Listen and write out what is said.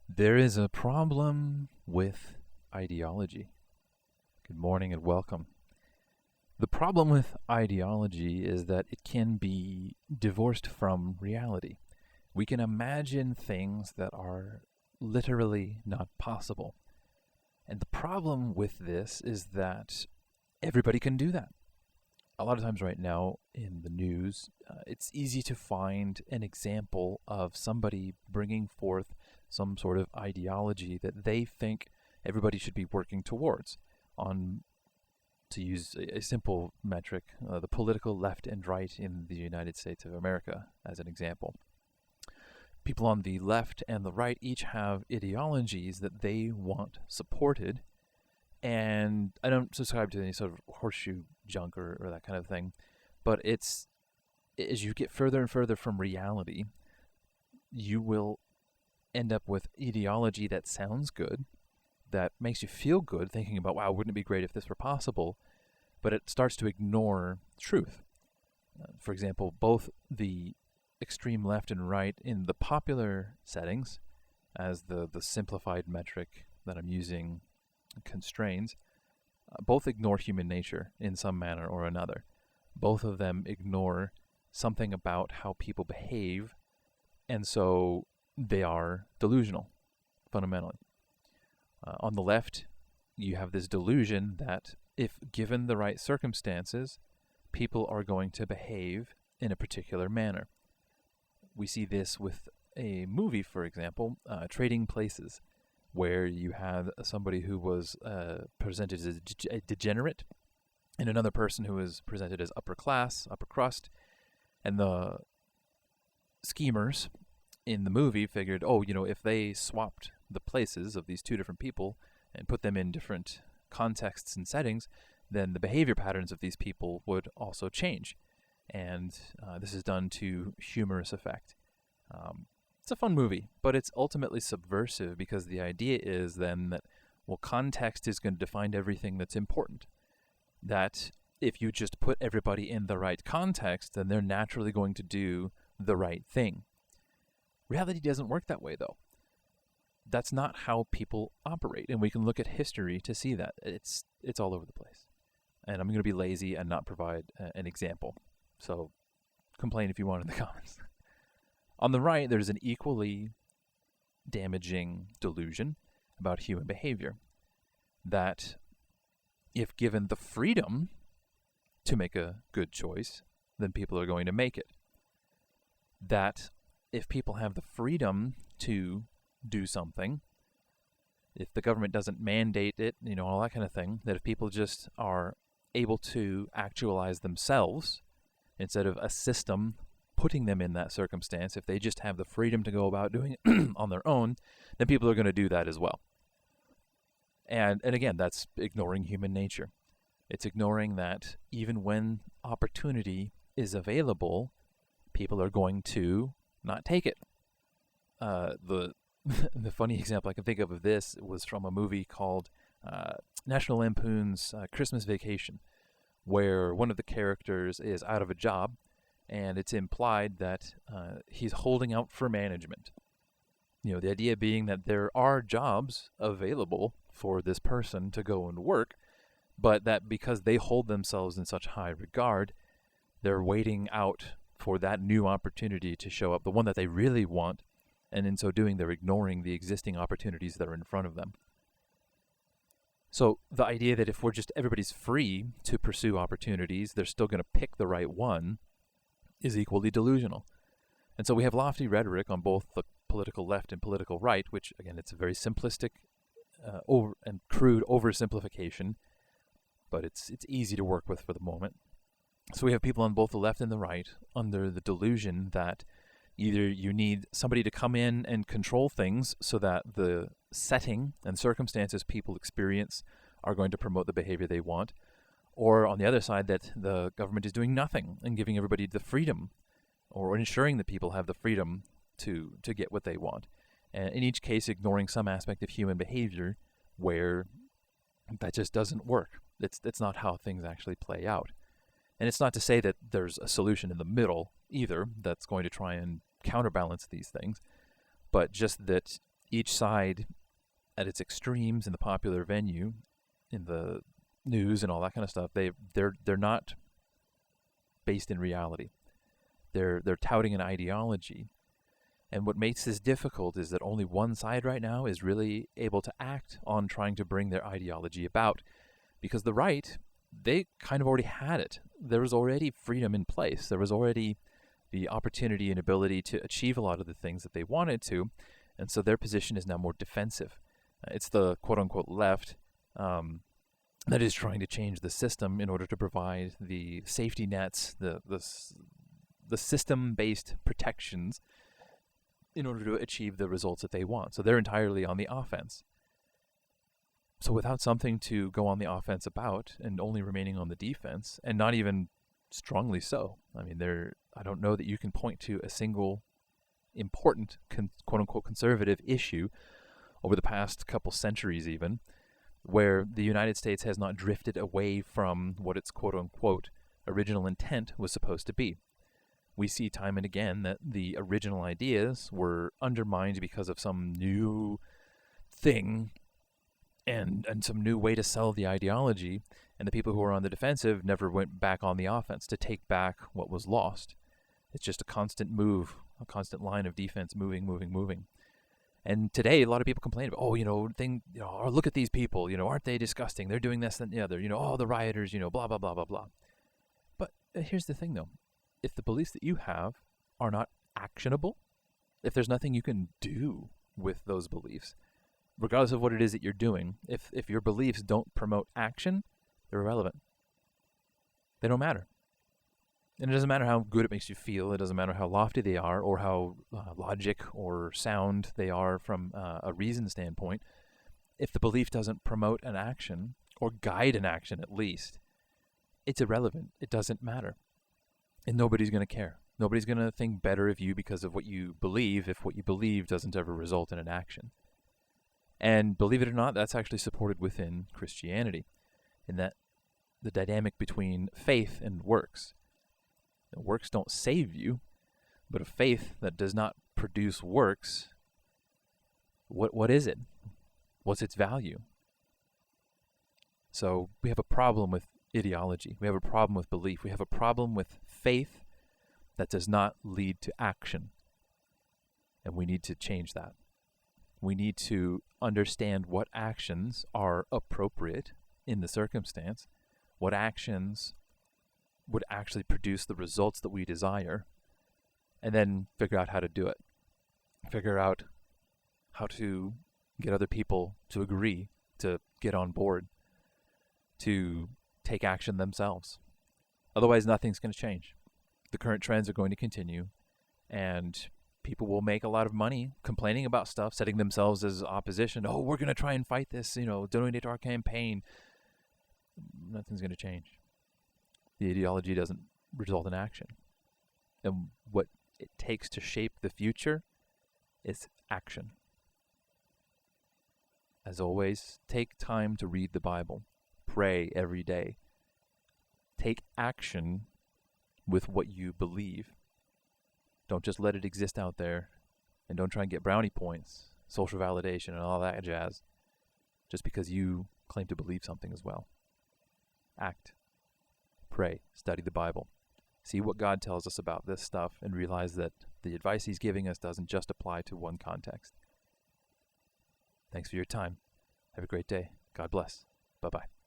There is a problem with ideology. Good morning and welcome. The problem with ideology is that it can be divorced from reality. We can imagine things that are literally not possible. And the problem with this is that everybody can do that. A lot of times right now in the news, it's easy to find an example of somebody bringing forth some sort of ideology that they think everybody should be working towards. On to use a simple metric, the political left and right in the United States of America as an example. People on the left and the right each have ideologies that they want supported, and I don't subscribe to any sort of horseshoe junk or that kind of thing, but it's as you get further and further from reality, you will end up with ideology that sounds good, that makes you feel good, thinking about, wow, wouldn't it be great if this were possible? But it starts to ignore truth. For example, both the extreme left and right in the popular settings, as the simplified metric that I'm using constrains, both ignore human nature in some manner or another. Both of them ignore something about how people behave, and so they are delusional, fundamentally. On the left, you have this delusion that if given the right circumstances, people are going to behave in a particular manner. We see this with a movie, for example, Trading Places, where you had somebody who was presented as a degenerate and another person who was presented as upper class, upper crust, and the schemers in the movie figured, if they swapped the places of these two different people and put them in different contexts and settings, then the behavior patterns of these people would also change. And this is done to humorous effect. It's a fun movie, but it's ultimately subversive because the idea is then that, context is going to define everything that's important. That if you just put everybody in the right context, then they're naturally going to do the right thing. Reality doesn't work that way, though. That's not how people operate, and we can look at history to see that. It's all over the place. And I'm going to be lazy and not provide an example. So complain if you want in the comments. On the right, there's an equally damaging delusion about human behavior. That if given the freedom to make a good choice, then people are going to make it. That if people have the freedom to do something, if the government doesn't mandate it, all that kind of thing, that if people just are able to actualize themselves instead of a system putting them in that circumstance, if they just have the freedom to go about doing it on their own, then people are going to do that as well. And again, that's ignoring human nature. It's ignoring that even when opportunity is available, people are going to not take it. The funny example I can think of this was from a movie called National Lampoon's Christmas Vacation, where one of the characters is out of a job, and it's implied that he's holding out for management. The idea being that there are jobs available for this person to go and work, but that because they hold themselves in such high regard, they're waiting out for that new opportunity to show up, the one that they really want, and in so doing, they're ignoring the existing opportunities that are in front of them. So the idea that if everybody's free to pursue opportunities, they're still going to pick the right one is equally delusional. And so we have lofty rhetoric on both the political left and political right, which, again, it's a very simplistic and crude oversimplification, but it's easy to work with for the moment. So we have people on both the left and the right under the delusion that either you need somebody to come in and control things so that the setting and circumstances people experience are going to promote the behavior they want, or on the other side that the government is doing nothing and giving everybody the freedom or ensuring that people have the freedom to get what they want. And in each case, ignoring some aspect of human behavior where that just doesn't work. It's not how things actually play out. And it's not to say that there's a solution in the middle either that's going to try and counterbalance these things, but just that each side at its extremes in the popular venue, in the news and all that kind of stuff, they're not based in reality. They're touting an ideology. And what makes this difficult is that only one side right now is really able to act on trying to bring their ideology about. Because the right, they kind of already had it. There was already freedom in place. There was already the opportunity and ability to achieve a lot of the things that they wanted to. And so their position is now more defensive. It's the quote-unquote left that is trying to change the system in order to provide the safety nets, the system-based protections in order to achieve the results that they want. So they're entirely on the offense. So without something to go on the offense about and only remaining on the defense, and not even strongly so, I mean, I don't know that you can point to a single important quote-unquote conservative issue over the past couple centuries even, where the United States has not drifted away from what its quote-unquote original intent was supposed to be. We see time and again that the original ideas were undermined because of some new thing and some new way to sell the ideology, and the people who were on the defensive never went back on the offense to take back what was lost. It's just a constant move, a constant line of defense, moving. And today, a lot of people complain about, oh, look at these people, aren't they disgusting? They're doing this, that, and the other, oh, the rioters, blah, blah, blah, blah, blah. But here's the thing, though. If the beliefs that you have are not actionable, if there's nothing you can do with those beliefs, regardless of what it is that you're doing, if your beliefs don't promote action, they're irrelevant. They don't matter. And it doesn't matter how good it makes you feel. It doesn't matter how lofty they are or how logic or sound they are from a reason standpoint. If the belief doesn't promote an action or guide an action at least, it's irrelevant. It doesn't matter. And nobody's going to care. Nobody's going to think better of you because of what you believe if what you believe doesn't ever result in an action. And believe it or not, that's actually supported within Christianity, in that the dynamic between faith and works. Works don't save you, but a faith that does not produce works, what is it? What's its value? So we have a problem with ideology. We have a problem with belief. We have a problem with faith that does not lead to action. And we need to change that. We need to understand what actions are appropriate in the circumstance, what actions would actually produce the results that we desire, and then figure out how to do it. Figure out how to get other people to agree, to get on board, to take action themselves. Otherwise, nothing's going to change. The current trends are going to continue, and people will make a lot of money complaining about stuff, setting themselves as opposition. Oh, we're going to try and fight this, donate to our campaign. Nothing's going to change. The ideology doesn't result in action. And what it takes to shape the future is action. As always, take time to read the Bible. Pray every day. Take action with what you believe. Don't just let it exist out there, and don't try and get brownie points, social validation, and all that jazz just because you claim to believe something as well. Act. Pray. Study the Bible. See what God tells us about this stuff and realize that the advice He's giving us doesn't just apply to one context. Thanks for your time. Have a great day. God bless. Bye-bye.